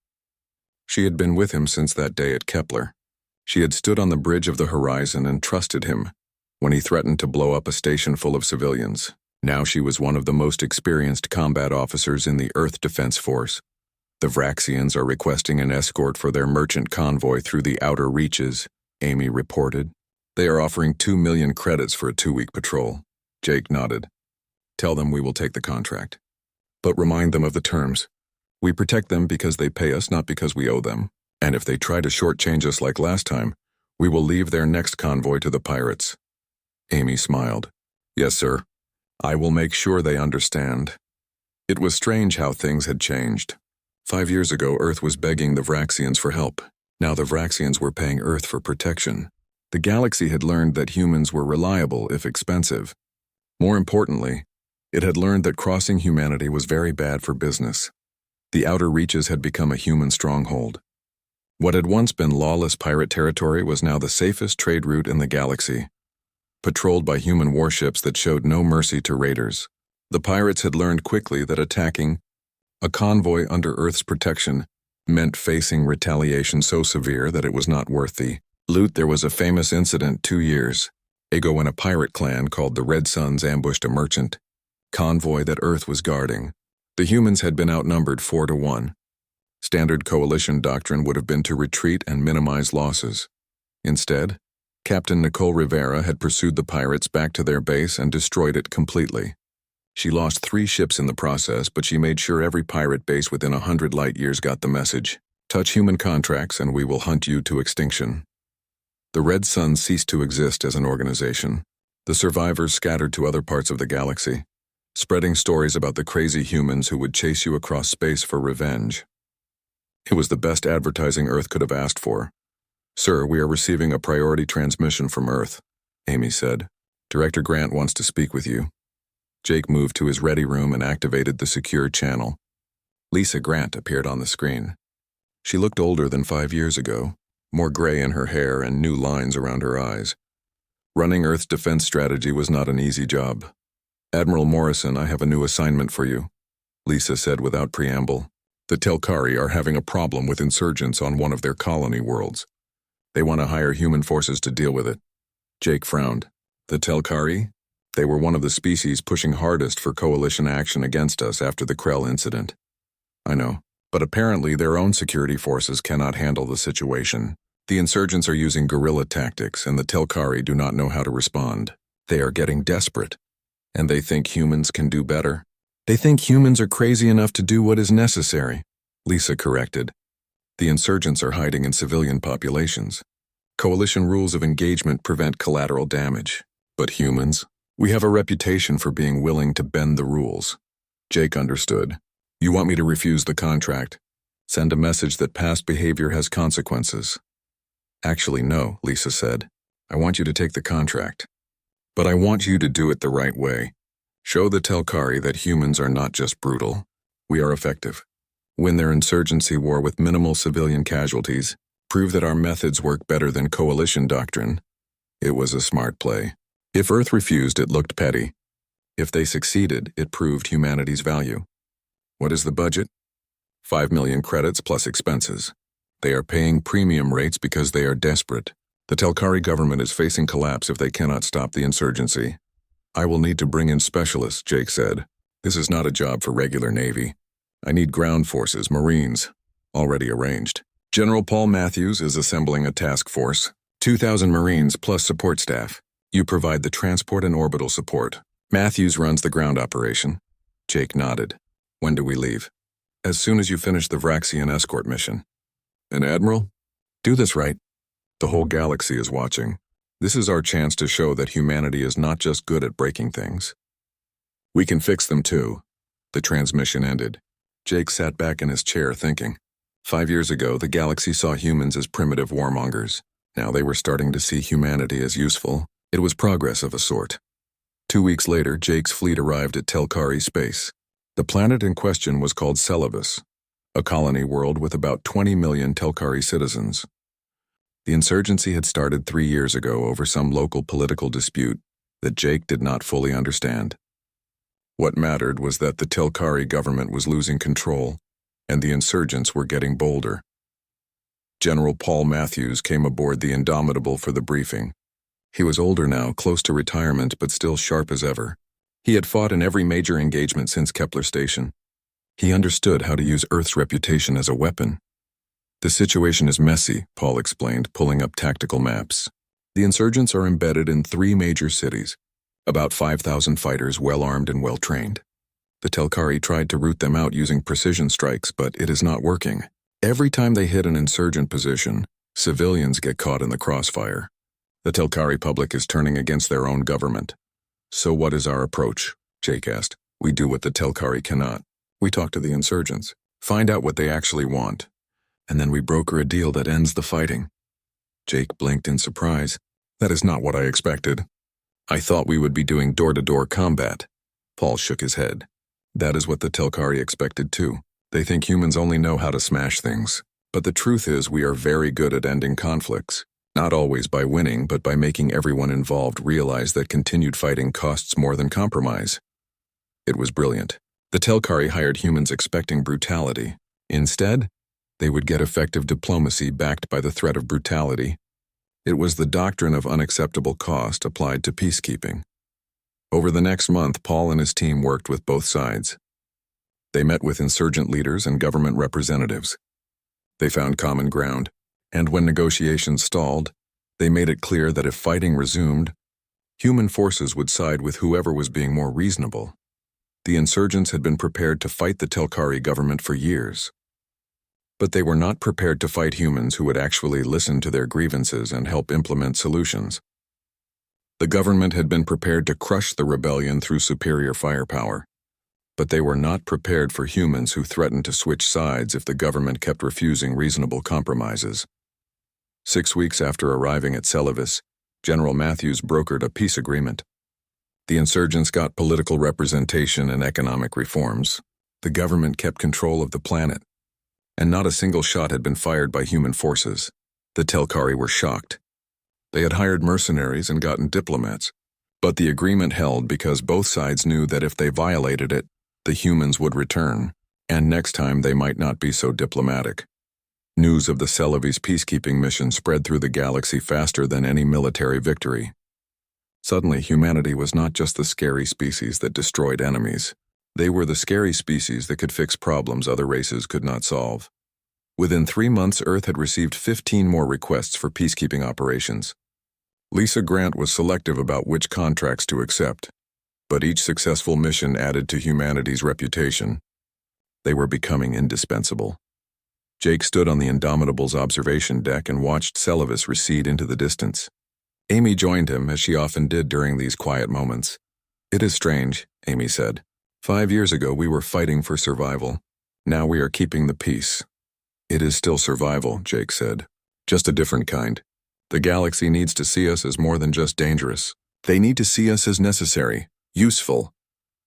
She had been with him since that day at Kepler. She had stood on the bridge of the horizon and trusted him when he threatened to blow up a station full of civilians. Now she was one of the most experienced combat officers in the Earth Defense Force. The Vraxians are requesting an escort for their merchant convoy through the outer reaches, Amy reported. They are offering 2 million credits for a 2-week patrol. Jake nodded. Tell them we will take the contract. But remind them of the terms. We protect them because they pay us, not because we owe them. And if they try to shortchange us like last time, we will leave their next convoy to the pirates. Amy smiled. Yes, sir. I will make sure they understand. It was strange how things had changed. 5 years ago, Earth was begging the Vraxians for help. Now the Vraxians were paying Earth for protection. The galaxy had learned that humans were reliable, if expensive. More importantly, it had learned that crossing humanity was very bad for business. The outer reaches had become a human stronghold. What had once been lawless pirate territory was now the safest trade route in the galaxy, patrolled by human warships that showed no mercy to raiders. The pirates had learned quickly that attacking a convoy under Earth's protection meant facing retaliation so severe that it was not worth the loot. There was a famous incident 2 years ago when a pirate clan called the Red Suns ambushed a merchant convoy that Earth was guarding. The humans had been outnumbered 4 to 1. Standard Coalition doctrine would have been to retreat and minimize losses. Instead, Captain Nicole Rivera had pursued the pirates back to their base and destroyed it completely. She lost 3 ships in the process, but she made sure every pirate base within 100 light years got the message. Touch human contracts and we will hunt you to extinction. The Red Sun ceased to exist as an organization. The survivors scattered to other parts of the galaxy, spreading stories about the crazy humans who would chase you across space for revenge. It was the best advertising Earth could have asked for. Sir, we are receiving a priority transmission from Earth, Amy said. Director Grant wants to speak with you. Jake moved to his ready room and activated the secure channel. Lisa Grant appeared on the screen. She looked older than 5 years ago, more gray in her hair and new lines around her eyes. Running Earth's defense strategy was not an easy job. Admiral Morrison, I have a new assignment for you, Lisa said without preamble. The Telkari are having a problem with insurgents on one of their colony worlds. They want to hire human forces to deal with it. Jake frowned. The Telkari? They were one of the species pushing hardest for coalition action against us after the Krell incident. I know, but apparently their own security forces cannot handle the situation. The insurgents are using guerrilla tactics, and the Telkari do not know how to respond. They are getting desperate, and they think humans can do better. They think humans are crazy enough to do what is necessary, Lisa corrected. The insurgents are hiding in civilian populations. Coalition rules of engagement prevent collateral damage. But humans, we have a reputation for being willing to bend the rules. Jake understood. You want me to refuse the contract? Send a message that past behavior has consequences. Actually, no, Lisa said. I want you to take the contract. But I want you to do it the right way. Show the Telkari that humans are not just brutal. We are effective. Win their insurgency war with minimal civilian casualties. Prove that our methods work better than coalition doctrine. It was a smart play. If Earth refused, it looked petty. If they succeeded, it proved humanity's value. What is the budget? 5 million credits plus expenses. They are paying premium rates because they are desperate. The Telkari government is facing collapse if they cannot stop the insurgency. I will need to bring in specialists, Jake said. This is not a job for regular Navy. I need ground forces, Marines. Already arranged. General Paul Matthews is assembling a task force. 2,000 Marines plus support staff. You provide the transport and orbital support. Matthews runs the ground operation. Jake nodded. When do we leave? As soon as you finish the Vraxian escort mission. And Admiral? Do this right. The whole galaxy is watching. This is our chance to show that humanity is not just good at breaking things. We can fix them too. The transmission ended. Jake sat back in his chair thinking. 5 years ago, the galaxy saw humans as primitive warmongers. Now they were starting to see humanity as useful. It was progress of a sort. 2 weeks later, Jake's fleet arrived at Telkari space. The planet in question was called Celebus, a colony world with about 20 million Telkari citizens. The insurgency had started 3 years ago over some local political dispute that Jake did not fully understand. What mattered was that the Telkari government was losing control, and the insurgents were getting bolder. General Paul Matthews came aboard the Indomitable for the briefing. He was older now, close to retirement, but still sharp as ever. He had fought in every major engagement since Kepler Station. He understood how to use Earth's reputation as a weapon. The situation is messy, Paul explained, pulling up tactical maps. The insurgents are embedded in 3 major cities, about 5,000 fighters well-armed and well-trained. The Telkari tried to root them out using precision strikes, but it is not working. Every time they hit an insurgent position, civilians get caught in the crossfire. The Telkari public is turning against their own government. So what is our approach? Jake asked. We do what the Telkari cannot. We talk to the insurgents, find out what they actually want, and then we broker a deal that ends the fighting. Jake blinked in surprise. That is not what I expected. I thought we would be doing door-to-door combat. Paul shook his head. That is what the Telkari expected too. They think humans only know how to smash things. But the truth is we are very good at ending conflicts. Not always by winning, but by making everyone involved realize that continued fighting costs more than compromise. It was brilliant. The Telkari hired humans expecting brutality. Instead, they would get effective diplomacy backed by the threat of brutality. It was the doctrine of unacceptable cost applied to peacekeeping. Over the next month, Paul and his team worked with both sides. They met with insurgent leaders and government representatives. They found common ground, and when negotiations stalled, they made it clear that if fighting resumed, human forces would side with whoever was being more reasonable. The insurgents had been prepared to fight the Telkari government for years. But they were not prepared to fight humans who would actually listen to their grievances and help implement solutions. The government had been prepared to crush the rebellion through superior firepower, but they were not prepared for humans who threatened to switch sides if the government kept refusing reasonable compromises. 6 weeks after arriving at Celebus, General Matthews brokered a peace agreement. The insurgents got political representation and economic reforms. The government kept control of the planet, and not a single shot had been fired by human forces. The Telkari were shocked. They had hired mercenaries and gotten diplomats, but the agreement held because both sides knew that if they violated it, the humans would return, and next time they might not be so diplomatic. News of the Celebes peacekeeping mission spread through the galaxy faster than any military victory. Suddenly, humanity was not just the scary species that destroyed enemies. They were the scary species that could fix problems other races could not solve. Within 3 months, Earth had received 15 more requests for peacekeeping operations. Lisa Grant was selective about which contracts to accept, but each successful mission added to humanity's reputation. They were becoming indispensable. Jake stood on the Indomitable's observation deck and watched Celavis recede into the distance. Amy joined him, as she often did during these quiet moments. "It is strange," Amy said. 5 years ago we were fighting for survival. Now we are keeping the peace." "It is still survival," Jake said. "Just a different kind. The galaxy needs to see us as more than just dangerous. They need to see us as necessary, useful.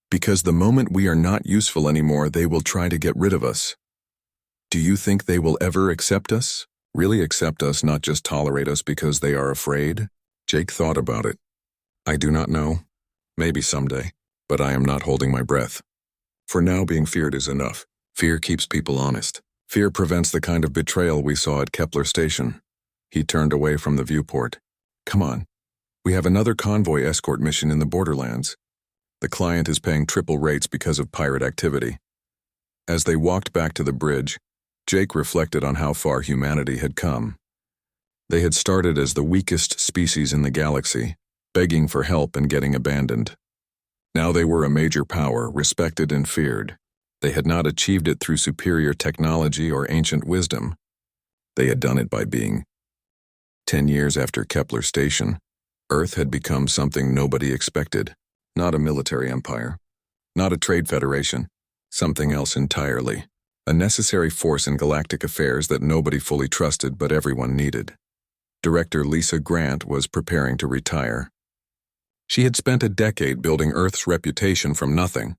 Because the moment we are not useful anymore, they will try to get rid of us." "Do you think they will ever accept us? Really accept us, not just tolerate us because they are afraid?" Jake thought about it. "I do not know. Maybe someday. But I am not holding my breath. For now, being feared is enough. Fear keeps people honest. Fear prevents the kind of betrayal we saw at Kepler Station." He turned away from the viewport. "Come on. We have another convoy escort mission in the borderlands. The client is paying triple rates because of pirate activity." As they walked back to the bridge, Jake reflected on how far humanity had come. They had started as the weakest species in the galaxy, begging for help and getting abandoned. Now they were a major power, respected and feared. They had not achieved it through superior technology or ancient wisdom. They had done it by being. 10 years after Kepler Station, Earth had become something nobody expected. Not a military empire, not a trade federation, something else entirely. A necessary force in galactic affairs that nobody fully trusted but everyone needed. Director Lisa Grant was preparing to retire. She had spent a decade building Earth's reputation from nothing.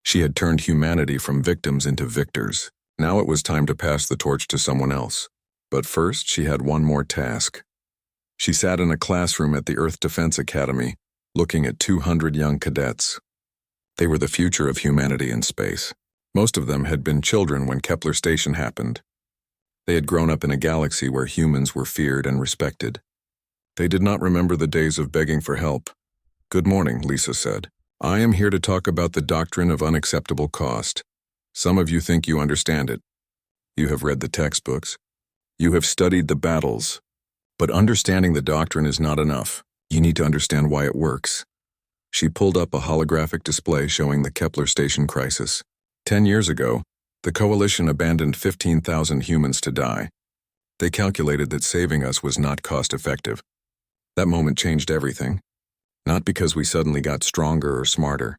She had turned humanity from victims into victors. Now it was time to pass the torch to someone else. But first, she had one more task. She sat in a classroom at the Earth Defense Academy, looking at 200 young cadets. They were the future of humanity in space. Most of them had been children when Kepler Station happened. They had grown up in a galaxy where humans were feared and respected. They did not remember the days of begging for help. "Good morning," Lisa said. "I am here to talk about the doctrine of unacceptable cost. Some of you think you understand it. You have read the textbooks. You have studied the battles. But understanding the doctrine is not enough. You need to understand why it works." She pulled up a holographic display showing the Kepler Station crisis. 10 years ago, the Coalition abandoned 15,000 humans to die. They calculated that saving us was not cost-effective. That moment changed everything. Not because we suddenly got stronger or smarter.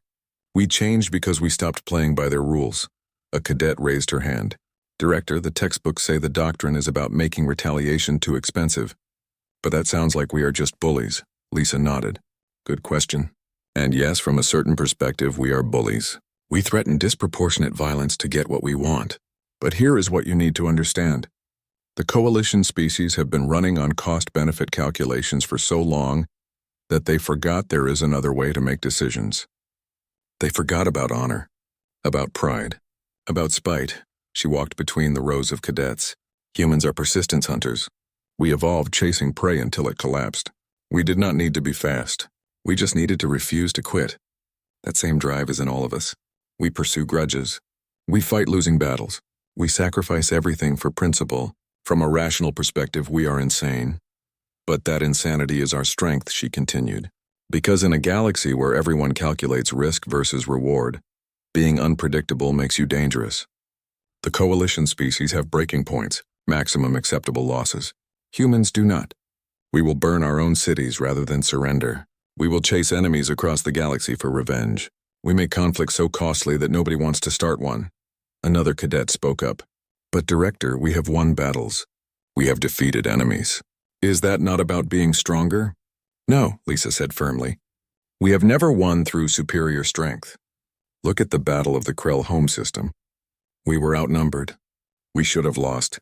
We changed because we stopped playing by their rules. A cadet raised her hand. "Director, the textbooks say the doctrine is about making retaliation too expensive. But that sounds like we are just bullies." Lisa nodded. "Good question. And yes, from a certain perspective, we are bullies. We threaten disproportionate violence to get what we want. But here is what you need to understand. The Coalition species have been running on cost-benefit calculations for so long that they forgot there is another way to make decisions. They forgot about honor, about pride, about spite." She walked between the rows of cadets. "Humans are persistence hunters. We evolved chasing prey until it collapsed. We did not need to be fast. We just needed to refuse to quit. That same drive is in all of us. We pursue grudges. We fight losing battles. We sacrifice everything for principle. From a rational perspective, we are insane. But that insanity is our strength," she continued. "Because in a galaxy where everyone calculates risk versus reward, being unpredictable makes you dangerous. The Coalition species have breaking points, maximum acceptable losses. Humans do not. We will burn our own cities rather than surrender. We will chase enemies across the galaxy for revenge. We make conflict so costly that nobody wants to start one." Another cadet spoke up. "But Director, we have won battles. We have defeated enemies. Is that not about being stronger?" "No," Lisa said firmly. "We have never won through superior strength. Look at the Battle of the Krell home system. We were outnumbered. We should have lost.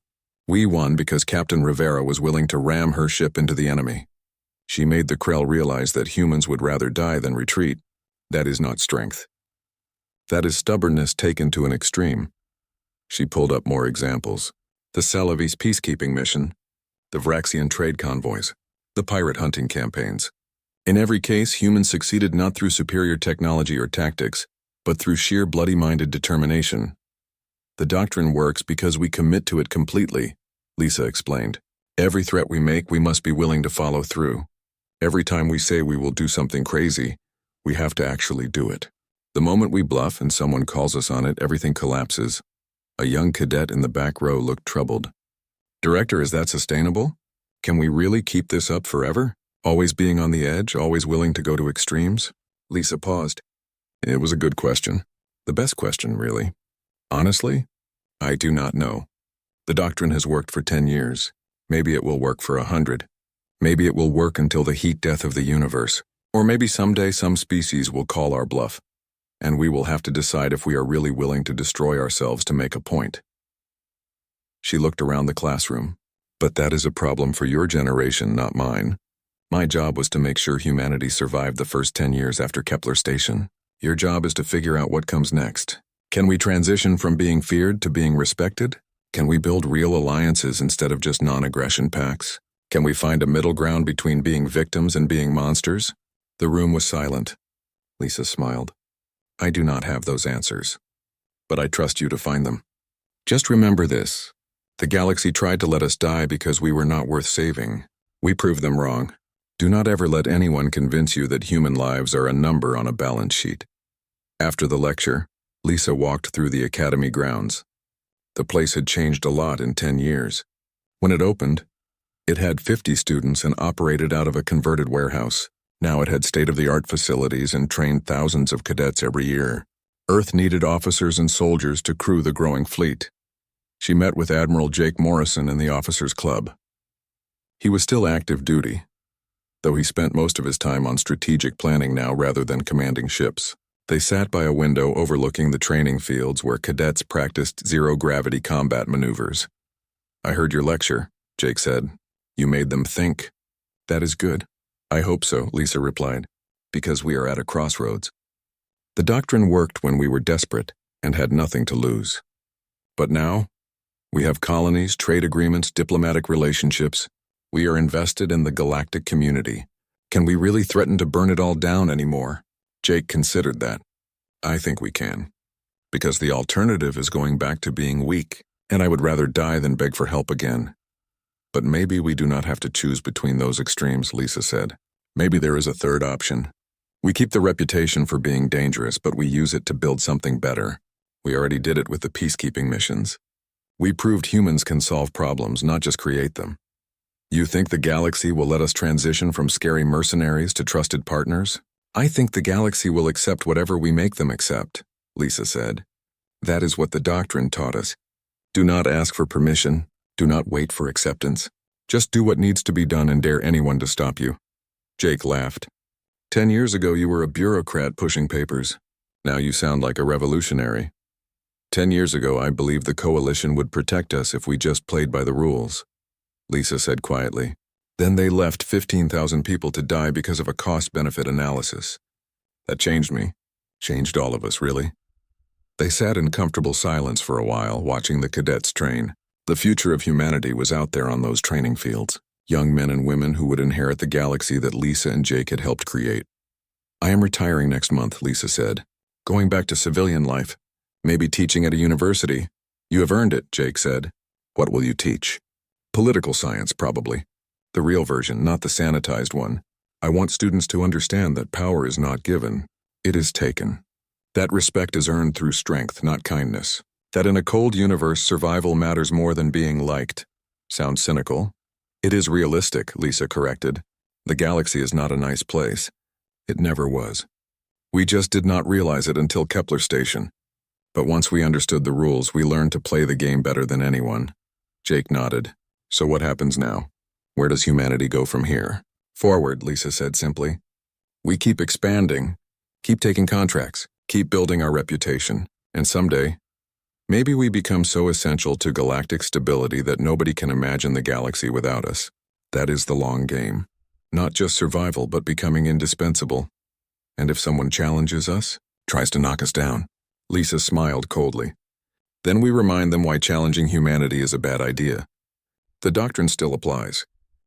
We won because Captain Rivera was willing to ram her ship into the enemy. She made the Krell realize that humans would rather die than retreat. That is not strength. That is stubbornness taken to an extreme." She pulled up more examples. The Celavis peacekeeping mission, the Vraxian trade convoys, the pirate hunting campaigns. In every case, humans succeeded not through superior technology or tactics, but through sheer bloody-minded determination. "The doctrine works because we commit to it completely," Lisa explained. "Every threat we make, we must be willing to follow through. Every time we say we will do something crazy, we have to actually do it. The moment we bluff and someone calls us on it, everything collapses. A young cadet in the back row looked troubled. Director, is that sustainable? Can we really keep this up forever? Always being on the edge, always willing to go to extremes? Lisa paused. It was a good question. The best question, really. Honestly, I do not know. The doctrine has worked for 10 years. Maybe it will work for 100. Maybe it will work until the heat death of the universe. Or maybe someday some species will call our bluff. And we will have to decide if we are really willing to destroy ourselves to make a point. She looked around the classroom. But that is a problem for your generation, not mine. My job was to make sure humanity survived the first 10 years after Kepler Station. Your job is to figure out what comes next. Can we transition from being feared to being respected? Can we build real alliances instead of just non-aggression pacts? Can we find a middle ground between being victims and being monsters? The room was silent. Lisa smiled. I do not have those answers. But I trust you to find them. Just remember this. The galaxy tried to let us die because we were not worth saving. We proved them wrong. Do not ever let anyone convince you that human lives are a number on a balance sheet. After the lecture, Lisa walked through the academy grounds. The place had changed a lot in 10 years. When it opened, it had 50 students and operated out of a converted warehouse. Now it had state-of-the-art facilities and trained thousands of cadets every year. Earth needed officers and soldiers to crew the growing fleet. She met with Admiral Jake Morrison in the officers' club. He was still active duty, though he spent most of his time on strategic planning now rather than commanding ships. They sat by a window overlooking the training fields where cadets practiced zero-gravity combat maneuvers. I heard your lecture, Jake said. You made them think. That is good. I hope so, Lisa replied, because we are at a crossroads. The doctrine worked when we were desperate and had nothing to lose. But now, we have colonies, trade agreements, diplomatic relationships. We are invested in the galactic community. Can we really threaten to burn it all down anymore? Jake considered that. I think we can. Because the alternative is going back to being weak, and I would rather die than beg for help again. But maybe we do not have to choose between those extremes, Lisa said. Maybe there is a third option. We keep the reputation for being dangerous, but we use it to build something better. We already did it with the peacekeeping missions. We proved humans can solve problems, not just create them. You think the galaxy will let us transition from scary mercenaries to trusted partners? I think the galaxy will accept whatever we make them accept, Lisa said. That is what the doctrine taught us. Do not ask for permission. Do not wait for acceptance. Just do what needs to be done and dare anyone to stop you. Jake laughed. 10 years ago you were a bureaucrat pushing papers. Now you sound like a revolutionary. 10 years ago I believed the coalition would protect us if we just played by the rules, Lisa said quietly. Then they left 15,000 people to die because of a cost-benefit analysis. That changed me. Changed all of us, really. They sat in comfortable silence for a while, watching the cadets train. The future of humanity was out there on those training fields. Young men and women who would inherit the galaxy that Lisa and Jake had helped create. I am retiring next month, Lisa said. Going back to civilian life. Maybe teaching at a university. You have earned it, Jake said. What will you teach? Political science, probably. The real version, not the sanitized one. I want students to understand that power is not given. It is taken. That respect is earned through strength, not kindness. That in a cold universe, survival matters more than being liked. Sounds cynical. It is realistic, Lisa corrected. The galaxy is not a nice place. It never was. We just did not realize it until Kepler Station. But once we understood the rules, we learned to play the game better than anyone. Jake nodded. So what happens now? Where does humanity go from here? Forward, Lisa said simply. We keep expanding, keep taking contracts, keep building our reputation, and someday, maybe we become so essential to galactic stability that nobody can imagine the galaxy without us. That is the long game. Not just survival, but becoming indispensable. And if someone challenges us, tries to knock us down, Lisa smiled coldly. Then we remind them why challenging humanity is a bad idea. The doctrine still applies.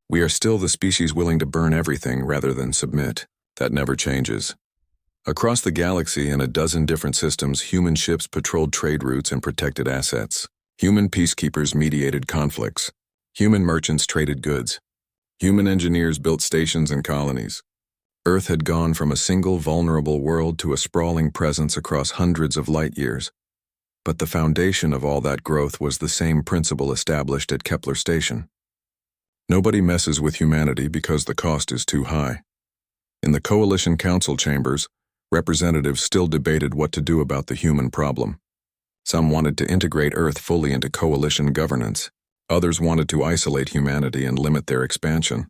We are still the species willing to burn everything rather than submit. That never changes. Across the galaxy in a dozen different systems, human ships patrolled trade routes and protected assets. Human peacekeepers mediated conflicts. Human merchants traded goods. Human engineers built stations and colonies. Earth had gone from a single vulnerable world to a sprawling presence across hundreds of light years. But the foundation of all that growth was the same principle established at Kepler Station. Nobody messes with humanity because the cost is too high. In the Coalition Council chambers, representatives still debated what to do about the human problem. Some wanted to integrate Earth fully into coalition governance. Others wanted to isolate humanity and limit their expansion.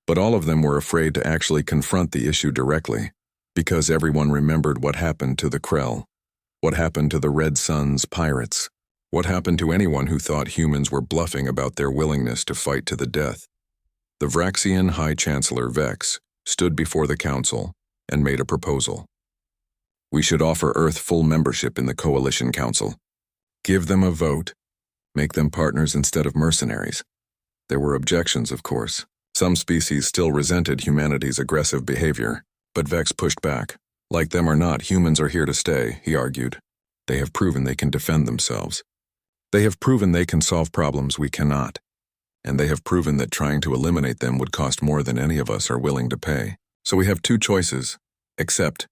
But all of them were afraid to actually confront the issue directly, because everyone remembered what happened to the Krell, what happened to the Red Sun's pirates, what happened to anyone who thought humans were bluffing about their willingness to fight to the death. The Vraxian High Chancellor Vex stood before the council and made a proposal. We should offer Earth full membership in the Coalition Council. Give them a vote. Make them partners instead of mercenaries. There were objections, of course. Some species still resented humanity's aggressive behavior, but Vex pushed back. Like them or not, humans are here to stay, he argued. They have proven they can defend themselves. They have proven they can solve problems we cannot. And they have proven that trying to eliminate them would cost more than any of us are willing to pay. So we have two choices: accept